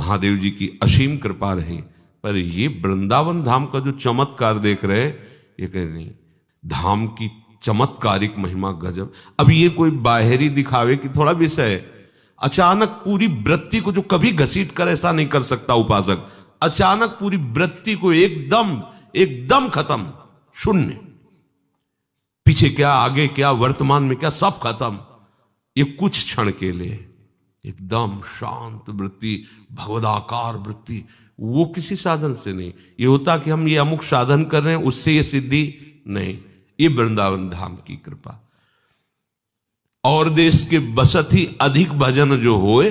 महादेव जी की असीम कृपा रही। पर ये वृंदावन धाम का जो चमत्कार देख रहे हैं, ये कह नहीं, धाम की चमत्कारिक महिमा गजब। अब ये कोई बाहरी दिखावे की थोड़ा विषय है। अचानक पूरी वृत्ति को जो कभी घसीट कर ऐसा नहीं कर सकता उपासक, अचानक पूरी वृत्ति को एकदम खत्म, शून्य, पीछे क्या आगे क्या वर्तमान में क्या सब खत्म, ये कुछ क्षण के लिए एकदम शांत वृत्ति, भगवदाकार वृत्ति। वो किसी साधन से नहीं ये होता कि हम ये अमुक साधन कर रहे हैं उससे ये सिद्धि नहीं, ये वृंदावन धाम की कृपा। और देश के बसत ही अधिक भजन जो होए,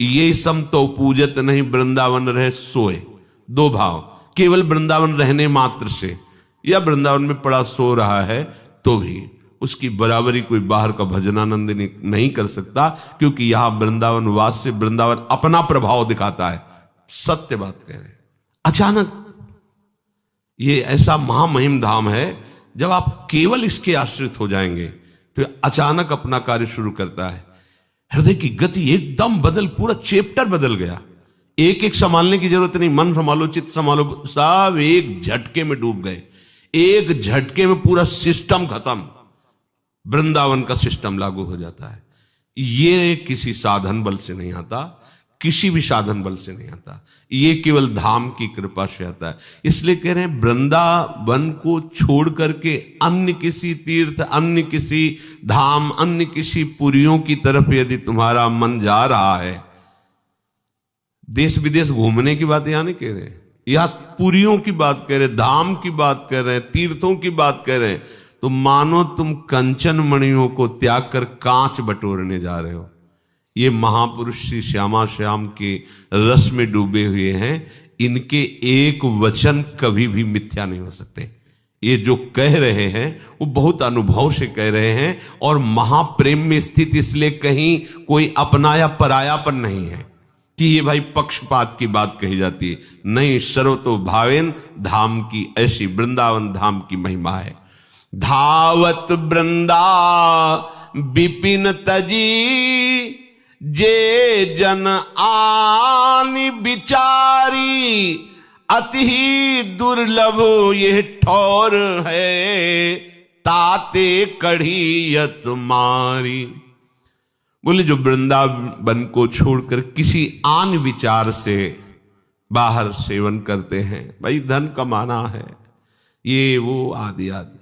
ये सम तो पूजत नहीं वृंदावन रहे सोए। दो भाव, केवल वृंदावन रहने मात्र से या वृंदावन में पड़ा सो रहा है तो भी उसकी बराबरी कोई बाहर का भजनानंद नहीं कर सकता, क्योंकि यहां वृंदावन वास से वृंदावन अपना प्रभाव दिखाता है। सत्य बात कह रहे हैं। अचानक ये ऐसा महामहिम धाम है, जब आप केवल इसके आश्रित हो जाएंगे तो अचानक अपना कार्य शुरू करता है। हृदय की गति एकदम पूरा चैप्टर बदल गया। एक एक संभालने की जरूरत नहीं, मन संभालो, चित्त संभालो, सब एक झटके में डूब गए। एक झटके में पूरा सिस्टम खत्म, वृंदावन का सिस्टम लागू हो जाता है। ये किसी साधन बल से नहीं आता, किसी भी साधन बल से नहीं आता, ये केवल धाम की कृपा से आता है। इसलिए कह रहे हैं वृंदावन को छोड़ करके अन्य किसी तीर्थ, अन्य किसी धाम, अन्य किसी पुरियों की तरफ यदि तुम्हारा मन जा रहा है, देश विदेश घूमने की बात यहां नहीं कह रहे, यहां पुरियों की बात कह रहे, धाम की बात कर रहे हैं, तीर्थों की बात कर रहे हैं, तो मानो तुम कंचन मणियों को त्याग कर कांच बटोरने जा रहे हो। ये महापुरुष श्री श्यामा श्याम के रस में डूबे हुए हैं, इनके एक वचन कभी भी मिथ्या नहीं हो सकते। ये जो कह रहे हैं वो बहुत अनुभव से कह रहे हैं, और महाप्रेम में स्थित, इसलिए कहीं कोई अपना या परायापन नहीं है कि ये भाई पक्षपात की बात कही जाती है। नहीं, सर्वतो भावेन धाम की ऐसी वृंदावन धाम की महिमा है। धावत वृंदा विपिन तजी, जे जन आनि बिचारी, अति ही दुर्लभ ये ठौर है, ताते कढ़ियत मारी। बोले जो वृंदावन को छोड़कर किसी आन विचार से बाहर सेवन करते हैं, भाई धन कमाना है, ये वो आदि आदि,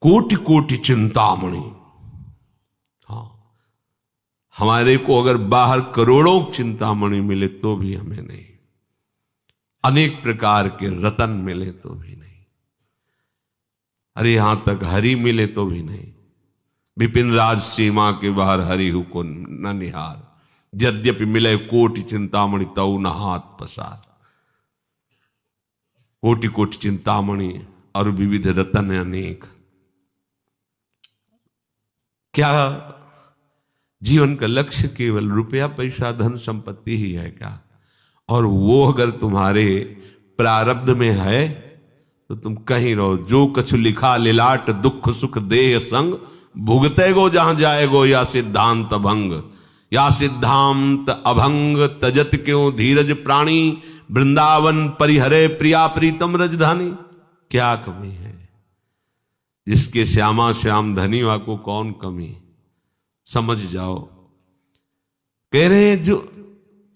कोटि कोटि चिंतामणि। हाँ, हमारे को अगर बाहर करोड़ों चिंतामणि मिले तो भी हमें नहीं, अनेक प्रकार के रतन मिले तो भी नहीं, अरे यहां तक हरि मिले तो भी नहीं। विपिन राज सीमा के बाहर हरिहु को न निहार, यद्यपि मिले कोटि चिंतामणि तऊ न हाथ पसार। कोटि कोटि चिंतामणि और विविध रतन अनेक, क्या जीवन का लक्ष्य केवल रुपया पैसा धन संपत्ति ही है क्या? और वो अगर तुम्हारे प्रारब्ध में है तो तुम कहीं रहो। जो कछु लिखा लिलाट दुख सुख देह संग, भुगते गो जहां जाएगो या सिद्धांत भंग। या सिद्धांत अभंग तजत क्यों धीरज प्राणी, वृंदावन परिहरे प्रिया प्रीतम रजधानी। क्या कमी है जिसके श्यामा श्याम धनी वा को कौन कमी, समझ जाओ। कह रहे हैं जो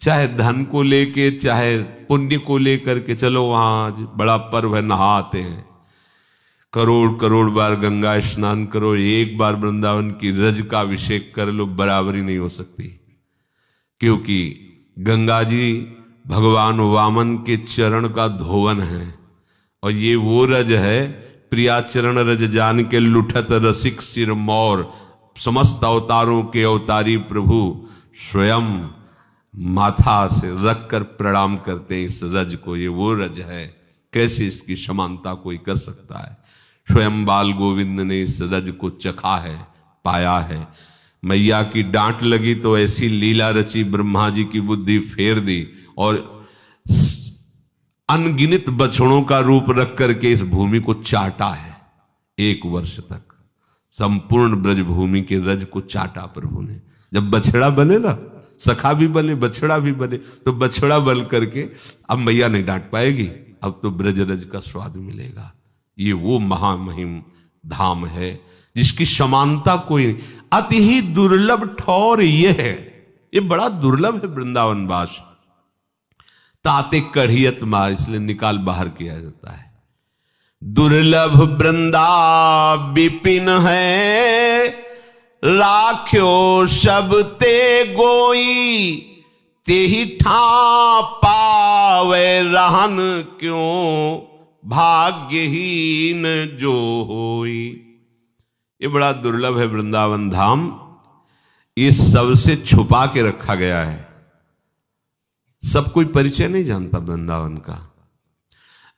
चाहे धन को लेके चाहे पुण्य को लेकर के चलो, वहां आज बड़ा पर्व है, नहाते हैं, करोड़ करोड़ बार गंगा स्नान करो, एक बार वृंदावन की रज का अभिषेक कर लो, बराबरी नहीं हो सकती। क्योंकि गंगा जी भगवान वामन के चरण का धोवन है, और ये वो रज है प्रिया चरण रज जान के लुठत रसिक सिर मोर। समस्त अवतारों के अवतारी प्रभु स्वयं माथा से रख कर प्रणाम करते हैं इस रज को। ये वो रज है, कैसे इसकी समानता कोई कर सकता है? स्वयं बाल गोविंद ने इस रज को चखा है, पाया है। मैया की डांट लगी तो ऐसी लीला रची, ब्रह्मा जी की बुद्धि फेर दी, और अनगिनत बछड़ों का रूप रख करके इस भूमि को चाटा है। 1 वर्ष तक संपूर्ण ब्रज भूमि के रज को चाटा प्रभु ने। जब बछड़ा बने ना सखा भी बने, बछड़ा भी बने, तो बछड़ा बन करके अब मैया नहीं डांट पाएगी, अब तो ब्रजरज का स्वाद मिलेगा। ये वो महामहिम धाम है जिसकी समानता कोई नहीं। अति ही दुर्लभ ठौर ये है, ये बड़ा दुर्लभ है वृंदावन वास। ताते कढ़ियत मार, इसलिए निकाल बाहर किया जाता है। दुर्लभ वृंदा विपिन है, राख्यो सब ते गोई, तेहि ठा पावे रहन क्यों, भाग्यहीन जो होई। ये बड़ा दुर्लभ है वृंदावन धाम, ये सबसे छुपा के रखा गया है। सब कोई परिचय नहीं जानता वृंदावन का,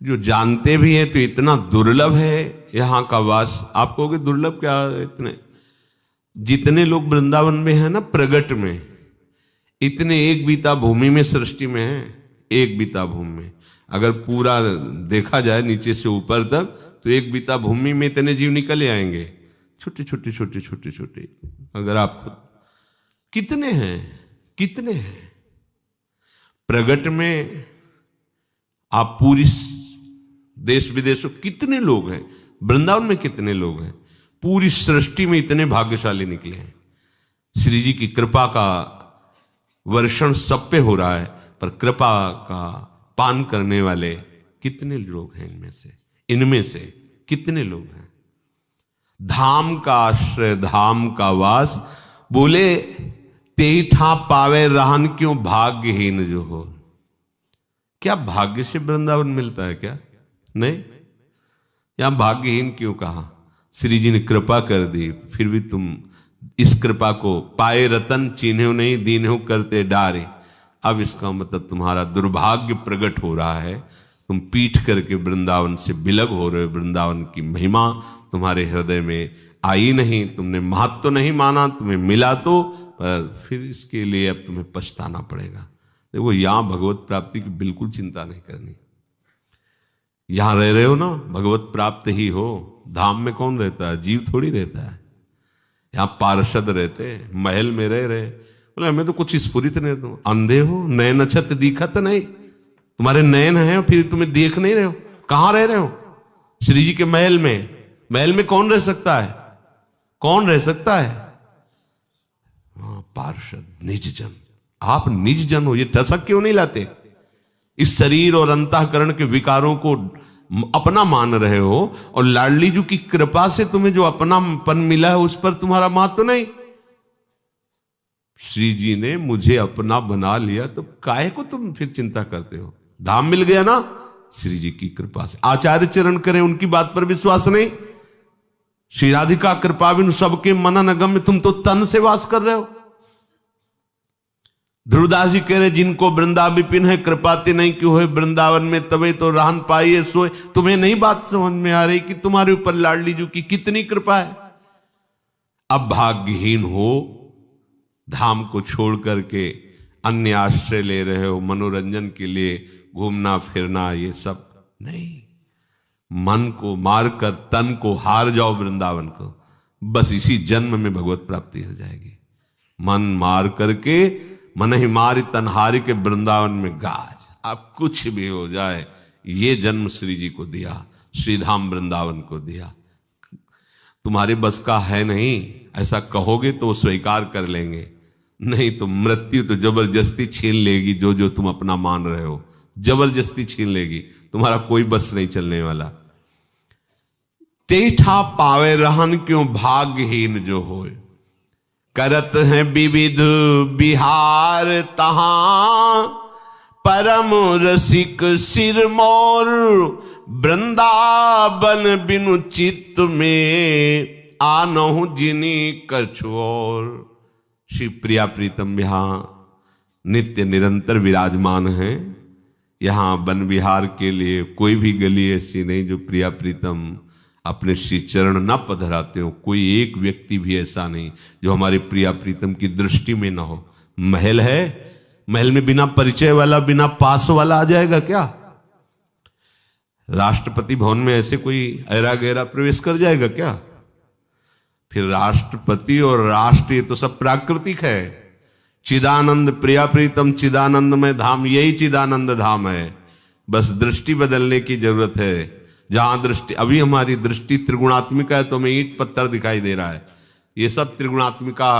जो जानते भी हैं तो इतना दुर्लभ है यहां का वास। आप कहोगे दुर्लभ क्या, इतने जितने लोग वृंदावन में है ना, प्रगट में, इतने एक बीता भूमि में सृष्टि में है। एक बीता भूमि में अगर पूरा देखा जाए नीचे से ऊपर तक, तो एक बीता भूमि में इतने जीव निकल आएंगे, छोटे छोटे छोटे छोटे छोटे। अगर आप कितने हैं, कितने हैं प्रगट में, आप पूरी देश विदेशों कितने लोग हैं, वृंदावन में कितने लोग हैं, पूरी सृष्टि में इतने भाग्यशाली निकले हैं। श्री जी की कृपा का वर्षण सब पे हो रहा है, पर कृपा का पान करने वाले कितने लोग हैं इनमें से कितने लोग हैं। धाम का आश्रय, धाम का वास, बोले तेई ठा पावे रहन क्यों, भाग्यहीन जो हो। क्या भाग्य से वृंदावन मिलता है क्या? नहीं। यहां भाग्यहीन क्यों कहा? श्री जी ने कृपा कर दी, फिर भी तुम इस कृपा को पाए रतन चिन्हो नहीं, दीन्हो करते डारे। अब इसका मतलब तुम्हारा दुर्भाग्य प्रकट हो रहा है, तुम पीठ करके वृंदावन से बिलग हो रहे हो। वृंदावन की महिमा तुम्हारे हृदय में आई नहीं, तुमने महत्व तो नहीं माना, तुम्हें मिला तो, पर फिर इसके लिए अब तुम्हें पछताना पड़ेगा। देखो, यहां भगवत प्राप्ति की बिल्कुल चिंता नहीं करनी। यहां रह रहे हो ना, भगवत प्राप्त ही हो। धाम में कौन रहता है? जीव थोड़ी रहता है। यहां पार्षद रहते हैं, महल में रह रहे। बोले हमें तो कुछ स्फुरित नहीं, तुम अंधे हो, नयन अछत दिखत नहीं, तुम्हारे नयन है फिर तुम्हें देख नहीं रहे हो। कहां रह रहे हो? श्री जी के महल में। महल में कौन रह सकता है? कौन रह सकता है? पार्षद, निज जन। आप निज जन हो, ये ठसक क्यों नहीं लाते? इस शरीर और अंतःकरण के विकारों को अपना मान रहे हो, और लाडली जी की कृपा से तुम्हें जो अपनापन मिला है उस पर तुम्हारा महत्व नहीं। श्री जी ने मुझे अपना बना लिया, तो काहे को तुम फिर चिंता करते हो? धाम मिल गया ना श्री जी की कृपा से। आचार्य चरण करें, उनकी बात पर विश्वास नहीं। श्री राधिका कृपा बिन सबके मनन अगम्य, तुम तो तन से वास कर रहे हो। ध्रुवदास जी कह रहे, जिनको वृंदा विपिन है, कृपाते नहीं क्यों है वृंदावन में, तबे तो रहन पाइए सोए। तुम्हें नहीं बात समझ में आ रही कि तुम्हारे ऊपर लाडली जी की कितनी कृपा है। अब भाग्यहीन हो, धाम को छोड़ करके अन्य आश्रय ले रहे हो, मनोरंजन के लिए घूमना फिरना, ये सब नहीं। मन को मारकर तन को हार जाओ वृंदावन को, बस इसी जन्म में भगवत प्राप्ति हो जाएगी। मन मार करके, मन ही मारी तनहारी के वृंदावन में गाज। अब कुछ भी हो जाए, ये जन्म श्री जी को दिया, श्रीधाम वृंदावन को दिया। तुम्हारे बस का है नहीं, ऐसा कहोगे तो स्वीकार कर लेंगे, नहीं तो मृत्यु तो जबरदस्ती छीन लेगी। जो जो तुम अपना मान रहे हो जबरदस्ती छीन लेगी, तुम्हारा कोई बस नहीं चलने वाला। तेठा पावे रहन क्यों, भाग्यहीन जो होए। करत हैं विविध बिहार तहां, परम रसिक सिरमौर। वृंदावन बिनु चित्त में, आनहु जिनी कछुओर। श्री प्रिया प्रीतम यहां नित्य निरंतर विराजमान हैं। यहां वन विहार के लिए कोई भी गली ऐसी नहीं जो प्रिया प्रीतम अपने श्री चरण न पधराते हो। कोई एक व्यक्ति भी ऐसा नहीं जो हमारे प्रिया प्रीतम की दृष्टि में ना हो। महल है, महल में बिना परिचय वाला, बिना पास वाला आ जाएगा क्या? राष्ट्रपति भवन में ऐसे कोई ऐरा गहरा प्रवेश कर जाएगा क्या? फिर राष्ट्रपति और राष्ट्र, ये तो सब प्राकृतिक है। चिदानंद प्रिया प्रीतम चिदानंद में धाम, यही चिदानंद धाम है। बस दृष्टि बदलने की जरूरत है। जहां दृष्टि, अभी हमारी दृष्टि त्रिगुणात्मिका है तो हमें ईंट पत्थर दिखाई दे रहा है। ये सब त्रिगुणात्मिका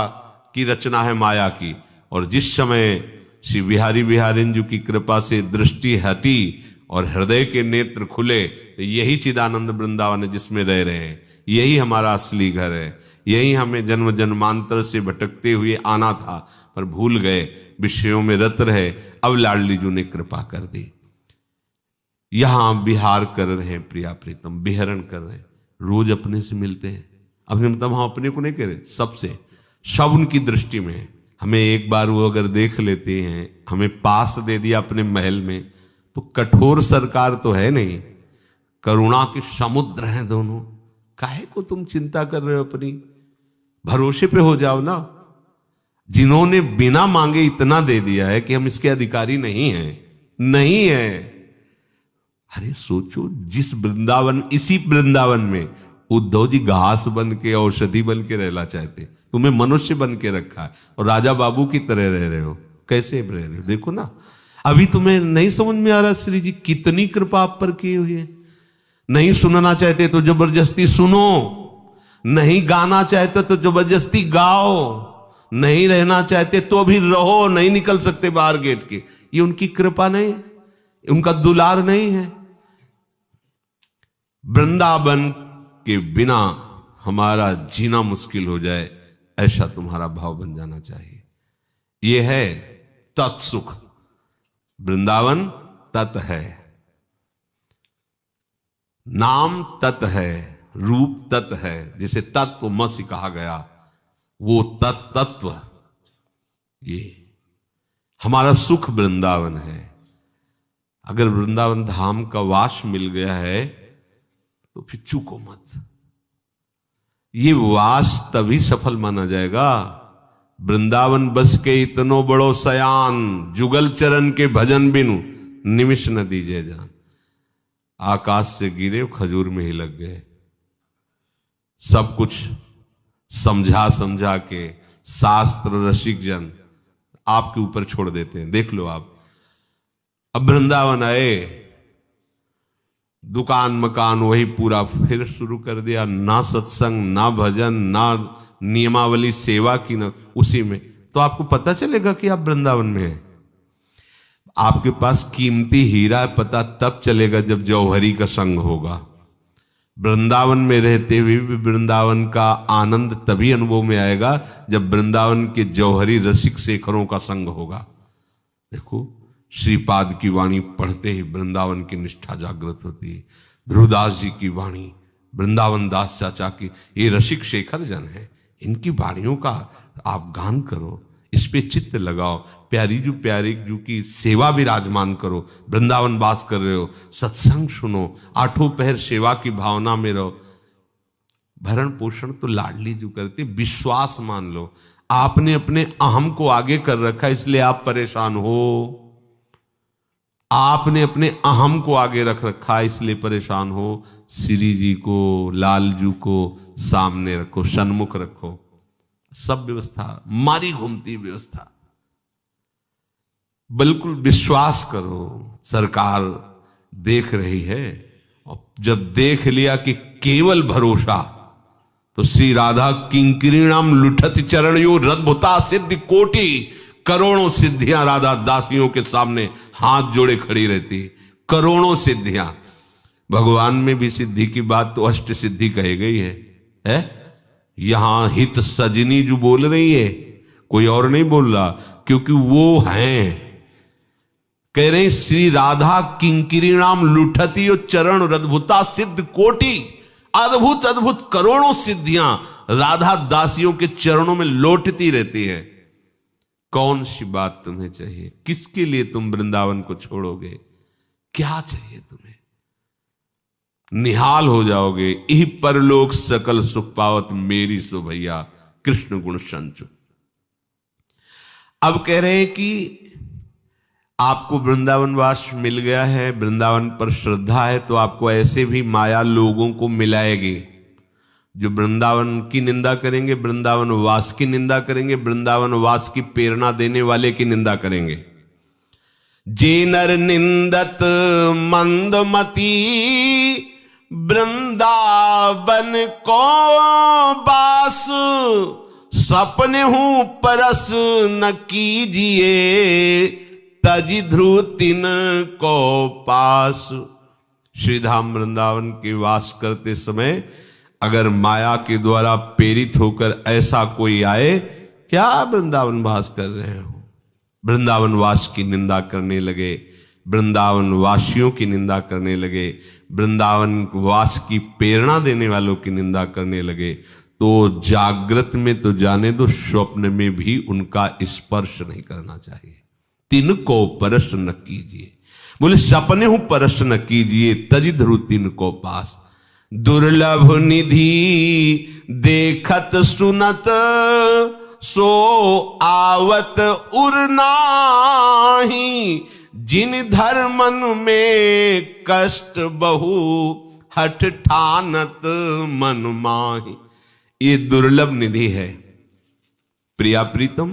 की रचना है माया की। और जिस समय श्री बिहारी बिहारिंजू की कृपा से दृष्टि हटी और हृदय के नेत्र खुले, तो यही चिदानंद वृंदावन है जिसमें रह रहे हैं। यही हमारा असली घर है। यही हमें जन्म जन्मांतर से भटकते हुए आना था, पर भूल गए, विषयों में रत रहे। अब लाडली जी ने कृपा कर दी। यहां विहार कर रहे हैं प्रिया प्रीतम, विहरण कर रहे हैं। रोज अपने से मिलते हैं। अपने मतलब हम अपने को नहीं कह रहे, सबसे, सब उनकी दृष्टि में है। हमें एक बार वो अगर देख लेते हैं, हमें पास दे दिया अपने महल में, तो कठोर सरकार तो है नहीं, करुणा के समुद्र हैं दोनों। काहे को तुम चिंता कर रहे हो? अपनी भरोसे पे हो जाओ ना। जिन्होंने बिना मांगे इतना दे दिया है कि हम इसके अधिकारी नहीं हैं, नहीं है। अरे सोचो, जिस वृंदावन, इसी वृंदावन में उद्धव जी घास बन के, औषधि बन के रहना चाहते, तुम्हें मनुष्य बन के रखा है और राजा बाबू की तरह रह रहे हो। कैसे रह रहे हो? देखो ना, अभी तुम्हें नहीं समझ में आ रहा श्री जी कितनी कृपा आप पर की हुई है। नहीं सुनना चाहते तो जबरदस्ती सुनो, नहीं गाना चाहते तो जबरदस्ती गाओ, नहीं रहना चाहते तो भी रहो, नहीं निकल सकते बाहर गेट के। ये उनकी कृपा नहीं है, उनका दुलार नहीं है। वृंदावन के बिना हमारा जीना मुश्किल हो जाए, ऐसा तुम्हारा भाव बन जाना चाहिए। यह है तत्सुख। वृंदावन तत् है, नाम तत् है, रूप तत् है। जिसे तत्वमसि कहा गया, वो तत्व, ये हमारा सुख वृंदावन है। अगर वृंदावन धाम का वास मिल गया है तो फिर चूको मत। ये वास तभी सफल माना जाएगा। वृंदावन बस के इतनो बड़ो सयान, जुगल चरण के भजन बिनु निमिष न दीजिए जान। आकाश से गिरे, खजूर में ही लग गए। सब कुछ समझा समझा के शास्त्र रसिक जन आपके ऊपर छोड़ देते हैं। देख लो आप, अब वृंदावन आए, दुकान मकान वही पूरा फिर शुरू कर दिया। ना सत्संग, ना भजन, ना नियमावली सेवा की, ना उसी में। तो आपको पता चलेगा कि आप वृंदावन में हैं। आपके पास कीमती हीरा है, पता तब चलेगा जब जौहरी का संग होगा। वृंदावन में रहते हुए भी वृंदावन का आनंद तभी अनुभव में आएगा जब वृंदावन के जौहरी रसिक शेखरों का संग होगा। देखो, श्रीपाद की वाणी पढ़ते ही वृंदावन की निष्ठा जागृत होती है। ध्रुवदास जी की वाणी, वृंदावन दास चाचा की, ये रसिक शेखर जन है, इनकी वाणियों का आप गान करो, इस पे चित्त लगाओ। प्यारी जू की सेवा विराजमान करो। वृंदावन वास कर रहे हो, सत्संग सुनो, आठों पहर सेवा की भावना में रहो। भरण पोषण तो लाडली जू करते, विश्वास मान लो। आपने अपने अहम को आगे कर रखा, इसलिए आप परेशान हो। आपने अपने अहम को आगे रख रखा, इसलिए परेशान हो। श्री जी को, लालजू को सामने रखो, सन्मुख रखो। सब व्यवस्था मारी घूमती व्यवस्था, बिल्कुल विश्वास करो, सरकार देख रही है। और जब देख लिया कि केवल भरोसा, तो श्री राधा किंकरीणाम लुठत चरणयो रद्भुता सिद्धि कोटि। करोड़ों सिद्धियां राधा दासियों के सामने हाथ जोड़े खड़ी रहती, करोड़ों सिद्धियां। भगवान में भी सिद्धि की बात तो अष्ट सिद्धि कही गई है? यहां हित सजनी जो बोल रही है, कोई और नहीं बोल रहा, क्योंकि वो हैं। कह रहे श्री राधा किंकरीणाम लुठती चरण रद्भुता सिद्ध कोटि। अद्भुत अद्भुत करोड़ों सिद्धियां राधा दासियों के चरणों में लौटती रहती है। कौन सी बात तुम्हें चाहिए? किसके लिए तुम वृंदावन को छोड़ोगे? क्या चाहिए तुम्हें? निहाल हो जाओगे। इह परलोक सकल सुख पावत मेरी सो भैया कृष्ण गुण संचु। अब कह रहे हैं कि आपको वृंदावन वास मिल गया है, वृंदावन पर श्रद्धा है, तो आपको ऐसे भी माया लोगों को मिलाएगी जो वृंदावन की निंदा करेंगे, वृंदावन वास की निंदा करेंगे, वृंदावन वास की प्रेरणा देने वाले की निंदा करेंगे। जे नर निंदत मंदमती, वृंदावन को बास, सपने हूं परस न कीजिए, तजी ध्रुव तिन को पास। श्रीधाम वृंदावन के वास करते समय अगर माया के द्वारा प्रेरित होकर ऐसा कोई आए, क्या वृंदावन वास कर रहे हो, वृंदावन वास की निंदा करने लगे, वृंदावन वासियों की निंदा करने लगे, वृंदावन वास की प्रेरणा देने वालों की निंदा करने लगे, तो जागृत में तो जाने दो, स्वप्न में भी उनका स्पर्श नहीं करना चाहिए। तिनको परश न कीजिए, बोले सपने हूं परश न कीजिए, तजी ध्रुव तिनको पास। दुर्लभ निधि देखत सुनत, सो आवत उरनाही, जिन धर्मन में कष्ट बहु, हठ ठानत मन माही। ये दुर्लभ निधि है। प्रिया प्रीतम,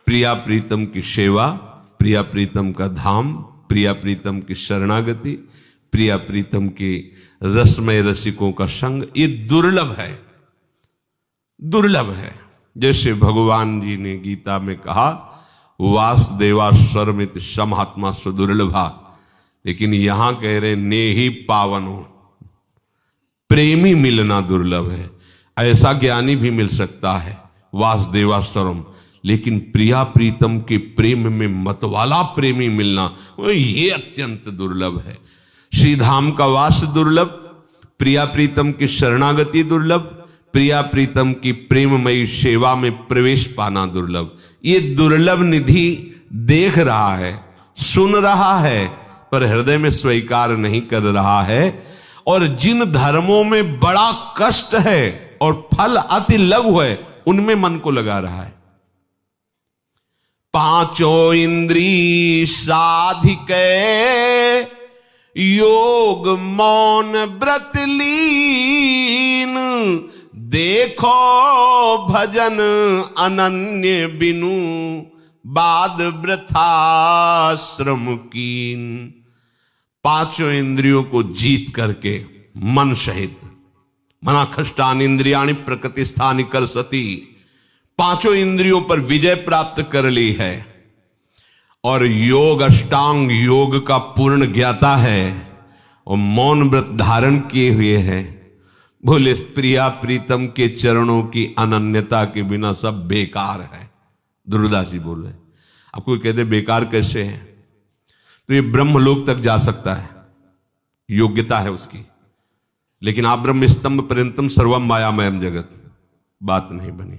प्रिया प्रीतम की सेवा, प्रिया प्रीतम का धाम, प्रिया प्रीतम की शरणागति, प्रिया प्रीतम के रसमय रसिकों का संग, ये दुर्लभ है, दुर्लभ है। जैसे भगवान जी ने गीता में कहा, वासुदेवा सर्वमित समात्मा सुदुर्लभा, लेकिन यहां कह रहे ने ही पावनो, प्रेमी मिलना दुर्लभ है। ऐसा ज्ञानी भी मिल सकता है वासुदेवा सर्वम, लेकिन प्रिया प्रीतम के प्रेम में मतवाला प्रेमी मिलना, ये अत्यंत दुर्लभ है। श्रीधाम का वास दुर्लभ, प्रिया प्रीतम की शरणागति दुर्लभ, प्रिया प्रीतम की प्रेममयी सेवा में प्रवेश पाना दुर्लभ। ये दुर्लभ निधि देख रहा है, सुन रहा है, पर हृदय में स्वीकार नहीं कर रहा है। और जिन धर्मों में बड़ा कष्ट है और फल अति लघु है, उनमें मन को लगा रहा है। पांचों इंद्री साधिके, योग मौन व्रत लीन, देखो भजन अनन्य बिनु, बाद वृथाश्रम कीन। पांचों इंद्रियों को जीत करके मन सहित, मना खष्टान इंद्रियाणि प्रकृति स्थानि कर सती, पांचों इंद्रियों पर विजय प्राप्त कर ली है और योग अष्टांग योग का पूर्ण ज्ञाता है और मौन व्रत धारण किए हुए है। बोले प्रिया प्रीतम के चरणों की अनन्यता के बिना सब बेकार है। दुर्दास जी बोल रहे, अब कोई कहते बेकार कैसे है, तो ये ब्रह्मलोक तक जा सकता है, योग्यता है उसकी, लेकिन आप ब्रह्म स्तंभ पर्यंतम सर्वम मायामयम जगत, बात नहीं बनी,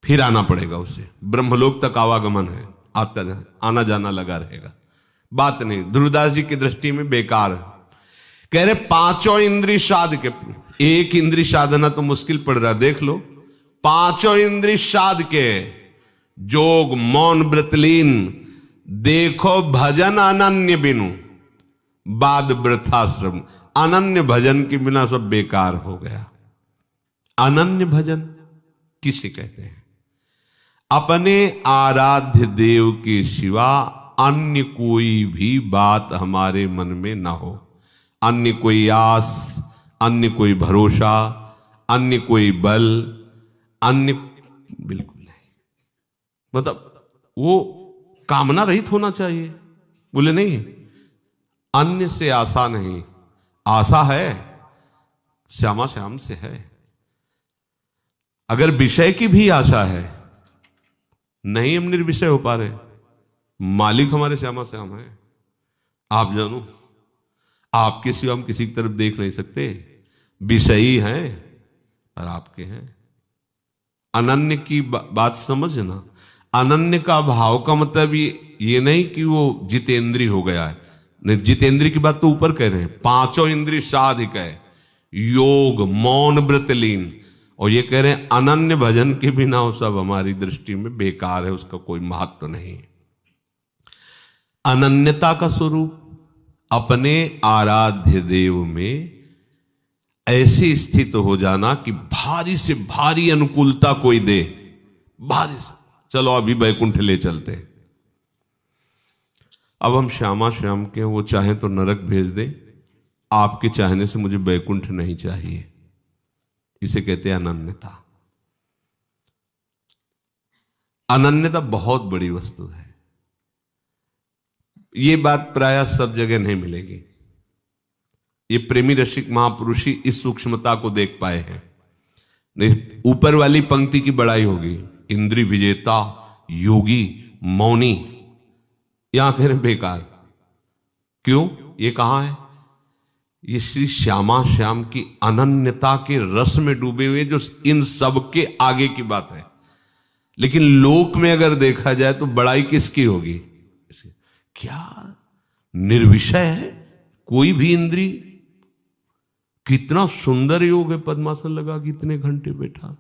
फिर आना पड़ेगा उसे। ब्रह्मलोक तक आवागमन है, आता आना जाना लगा रहेगा, बात नहीं। दुर्दास जी की दृष्टि में बेकार है। कह रहे पांचों इंद्रिय साध के, एक इंद्रिय साधना तो मुश्किल पड़ रहा, देख लो। पांचों इंद्रिय साध के, जोग मौन व्रतलीन, देखो भजन अनन्य बिनु, बाद वृथाश्रम। अनन्य भजन के बिना सब बेकार हो गया। अनन्य भजन किसे कहते हैं? अपने आराध्य देव के सिवा अन्य कोई भी बात हमारे मन में ना हो, अन्य कोई आस, अन्य कोई भरोसा, अन्य कोई बल, अन्य बिल्कुल नहीं। मतलब वो कामना रहित होना चाहिए। बोले नहीं, अन्य से आशा नहीं, आशा है श्यामा श्याम से है। अगर विषय की भी आशा है, नहीं हम निर्विषय हो पा रहे, मालिक हमारे श्यामा श्याम है। आप जानो, आपके सिवा हम किसी की तरफ देख नहीं सकते, विषयी हैं और आपके हैं। अनन्य की बात समझना। अनन्य का भाव का मतलब ये नहीं कि वो जितेंद्री हो गया है, नहीं, जितेंद्री की बात तो ऊपर कह रहे हैं। पांचों इंद्रिय साधिक है, योग मौन व्रतलीन, और ये कह रहे हैं अनन्य भजन के बिना वो सब हमारी दृष्टि में बेकार है, उसका कोई महत्व नहीं। अनन्यता का स्वरूप अपने आराध्य देव में ऐसी स्थिति हो जाना कि भारी से भारी अनुकूलता कोई दे, भारी से, चलो अभी बैकुंठ ले चलते हैं। अब हम श्यामा श्याम के, वो चाहे तो नरक भेज दें, आपके चाहने से मुझे बैकुंठ नहीं चाहिए। इसे कहते हैं अनन्यता। अनन्यता बहुत बड़ी वस्तु है। ये बात प्रायः सब जगह नहीं मिलेगी। ये प्रेमी रसिक महापुरुष ही इस सूक्ष्मता को देख पाए हैं। नहीं, ऊपर वाली पंक्ति की बड़ाई होगी, इंद्रिय विजेता, योगी, मौनी, यहां कह रहे बेकार। क्यों? ये कहां है? ये श्री श्यामा श्याम की अनन्यता के रस में डूबे हुए, जो इन सब के आगे की बात है। लेकिन लोक में अगर देखा जाए तो बड़ाई किसकी होगी? क्या निर्विषय है कोई भी इंद्रिय। कितना सुंदर योग है, पद्मासन लगा कितने घंटे बैठा,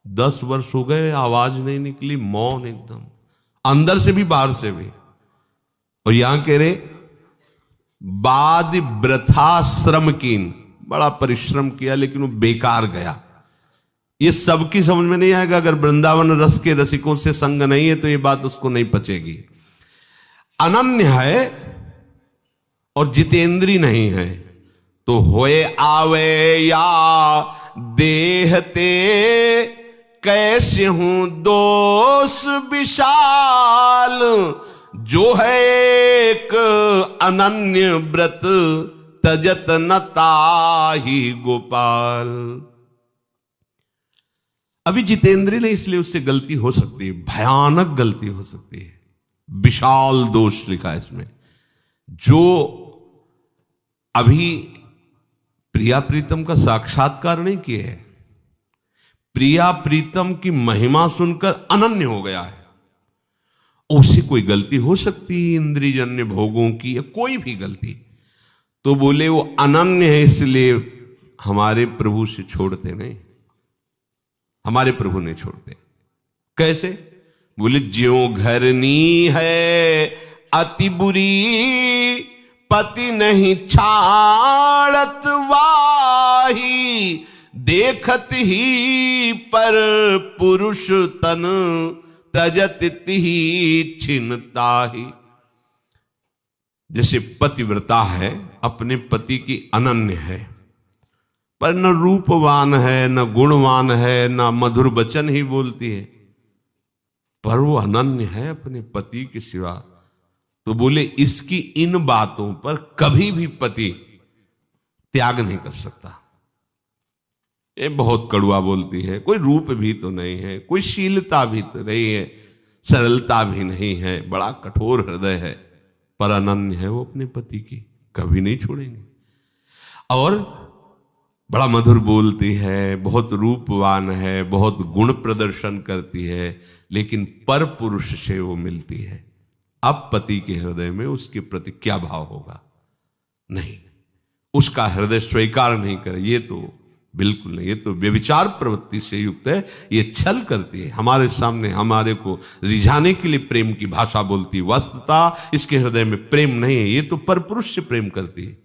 10 वर्ष हो गए, आवाज नहीं निकली, मौन एकदम, अंदर से भी बाहर से भी। और यहां कह रहे बाद वृथा श्रम कीन, बड़ा परिश्रम किया लेकिन वो बेकार गया। ये सबकी समझ में नहीं आएगा। अगर वृंदावन रस के रसिकों से संग नहीं है तो ये बात उसको नहीं पचेगी। अनन्य है और जितेंद्री नहीं है तो होए आवे या देहते, कैसे हूं दोष विशाल, जो है एक अनन्य व्रत, तजत न ताहि गोपाल। अभी जितेंद्री ने, इसलिए उससे गलती हो सकती है, भयानक गलती हो सकती है, विशाल दोष लिखा है इसमें। जो अभी प्रिया प्रीतम का साक्षात्कार नहीं किए है, प्रिया प्रीतम की महिमा सुनकर अनन्य हो गया है, उससे कोई गलती हो सकती है, इंद्रियजन्य भोगों की या कोई भी गलती। तो बोले वो अनन्य है इसलिए हमारे प्रभु से छोड़ते नहीं, हमारे प्रभु नहीं छोड़ते। कैसे? बोले ज्यों घरनी है अति बुरी, पति नहीं छाड़त वाही, देखत ही पर पुरुष तन, तजत ही छिनता ही। जैसे पतिव्रता है, अपने पति की अनन्य है, पर न रूपवान है, न गुणवान है, न मधुर वचन ही बोलती है, पर वो अनन्य है अपने पति के सिवा। तो बोले इसकी इन बातों पर कभी भी पति त्याग नहीं कर सकता। ये बहुत कड़वा बोलती है, कोई रूप भी तो नहीं है, कोई शीलता भी तो नहीं है, सरलता भी नहीं है, बड़ा कठोर हृदय है, पर अनन्य है वो अपने पति की, कभी नहीं छोड़ेंगे। और बड़ा मधुर बोलती है, बहुत रूपवान है, बहुत गुण प्रदर्शन करती है, लेकिन पर पुरुष से वो मिलती है। अब पति के हृदय में उसके प्रति क्या भाव होगा? नहीं, उसका हृदय स्वीकार नहीं करे, ये तो बिल्कुल नहीं, ये तो व्यभिचार प्रवृत्ति से युक्त है, ये छल करती है, हमारे सामने हमारे को रिझाने के लिए प्रेम की भाषा बोलती है। वस्तुतः इसके हृदय में प्रेम नहीं है, ये तो परपुरुष से प्रेम करती है।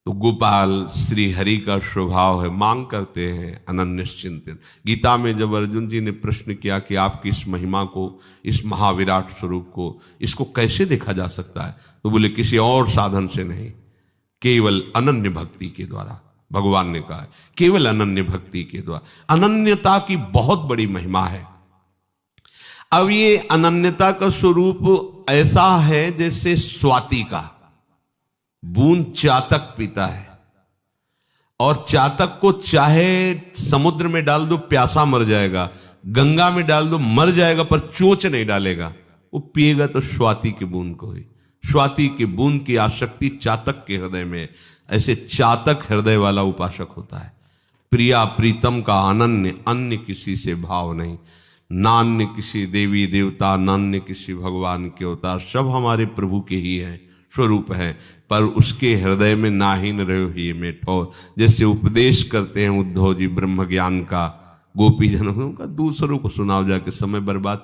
तो गोपाल श्री हरि का स्वभाव है, मांग करते हैं अनन्य चिंतित। गीता में जब अर्जुन जी ने प्रश्न किया कि आपकी इस महिमा को, इस महाविराट स्वरूप को, इसको कैसे देखा जा सकता है, तो बोले किसी और साधन से नहीं, केवल अनन्य भक्ति के द्वारा। भगवान ने कहा केवल अनन्य भक्ति के द्वारा। अनन्यता की बहुत बड़ी महिमा है। अब ये अनन्यता का स्वरूप ऐसा है जैसे स्वाति का बूंद चातक पीता है, और चातक को चाहे समुद्र में डाल दो प्यासा मर जाएगा, गंगा में डाल दो मर जाएगा, पर चोंच नहीं डालेगा, वो पिएगा तो स्वाति की बूंद को ही। स्वाति की बूंद की आसक्ति चातक के हृदय में, ऐसे चातक हृदय वाला उपासक होता है। प्रिया प्रीतम का अनन्य, अन्य किसी से भाव नहीं, नान्य किसी देवी देवता, नान्य किसी भगवान के अवतार, सब हमारे प्रभु के ही हैं, स्वरूप है, पर उसके हृदय में नाहीन रहो ही में ठोर। जैसे उपदेश करते हैं उद्धव जी ब्रह्म ज्ञान का गोपी जनों का, दूसरों को सुनाओ जाके समय बर्बाद